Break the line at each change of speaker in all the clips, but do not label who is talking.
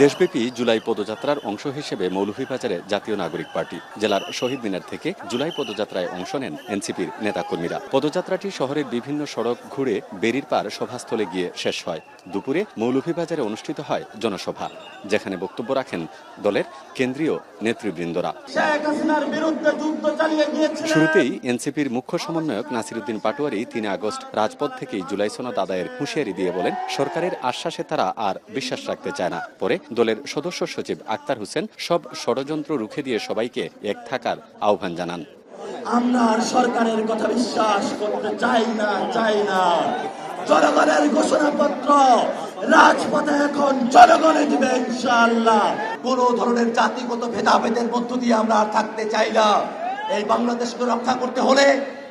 দেশব্যাপী জুলাই পদযাত্রার অংশ হিসেবে মৌলভীবাজারে জাতীয় নাগরিক পার্টি জেলার শহীদ মিনার থেকে জুলাই পদযাত্রায় অংশ নেন এনসিপির নেতাকর্মীরা। পদযাত্রাটি শহরের বিভিন্ন সড়ক ঘুরে বেরির পার সভাস্থলে গিয়ে শেষ হয়। দুপুরে মৌলভীবাজারে অনুষ্ঠিত হয় জনসভা, যেখানে বক্তব্য রাখেন দলের কেন্দ্রীয় নেতৃবৃন্দরা। শুরুতেই এনসিপির মুখ্য সমন্বয়ক নাসিরউদ্দিন পাটোয়ারি ৩ আগস্ট রাজপথ থেকেই জুলাই সনদ আদায়ের হুঁশিয়ারি দিয়ে বলেন, সরকারের আশ্বাসে তারা আর বিশ্বাস রাখতে চায় না। পরে দলের সদস্য সচিব আক্তার হোসেন সব ষড়যন্ত্র রুখে দিয়ে সবাইকে এক থাকার আহ্বান জানান।
আমরা সরকারের কথা বিশ্বাস করতে চাই না। জনগণের ঘোষণাপত্র রাজপথে এখন জনগণে দিবে ইনশাআল্লাহ। কোন ধরনের জাতিগত ভেদাভেদের মধ্য দিয়ে আমরা আর থাকতে চাই না। এই বাংলাদেশকে রক্ষা করতে হলে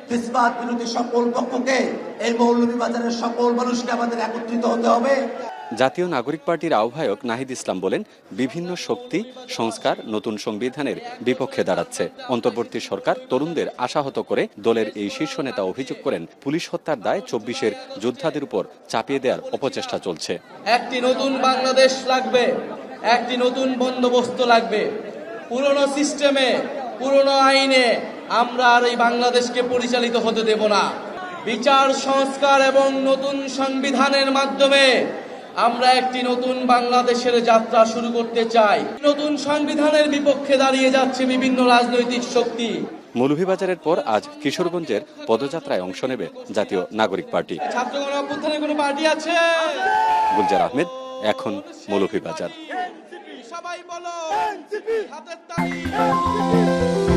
ফ্যাসিবাদ বিরোধী সকল পক্ষকে, এই মৌলভীবাজারের সকল মানুষকে আমাদের একত্রিত হতে হবে।
জাতীয় নাগরিক পার্টির আহ্বায়ক নাহিদ ইসলাম বলেন, বিভিন্ন শক্তি সংস্কার নতুন সংবিধানের বিপক্ষে দাঁড়াচ্ছে। অন্তর্বর্তী সরকার তরুণদের আশাহত করে দলের এই শীর্ষ নেতা অভিযোগ করেন, পুলিশ হত্যার দায় ২৪-এর যোদ্ধাদের উপর চাপিয়ে দেওয়ার অপচেষ্টা চলছে।
একটি নতুন বাংলাদেশ লাগবে, একটি নতুন বন্দোবস্ত লাগবে। পুরনো সিস্টেমে, পুরনো আইনে আমরা আর এই বাংলাদেশকে পরিচালিত হতে দেব না। বিচার সংস্কার এবং নতুন সংবিধানের মাধ্যমে আমরা একটি নতুন বাংলাদেশের যাত্রা শুরু করতে চাই। নতুন সংবিধানের বিপক্ষে দাঁড়িয়ে যাচ্ছে বিভিন্ন রাজনৈতিক শক্তি।
মৌলভীবাজারের পর আজ কিশোরগঞ্জের পদযাত্রায় অংশ নেবে জাতীয় নাগরিক পার্টি।
ছাত্রগণ অভ্যুত্থানের কোনো পার্টি আছে?
গুলজার আহমেদ, এখন মৌলভীবাজার।
সবাই বলো, হাতের তালি।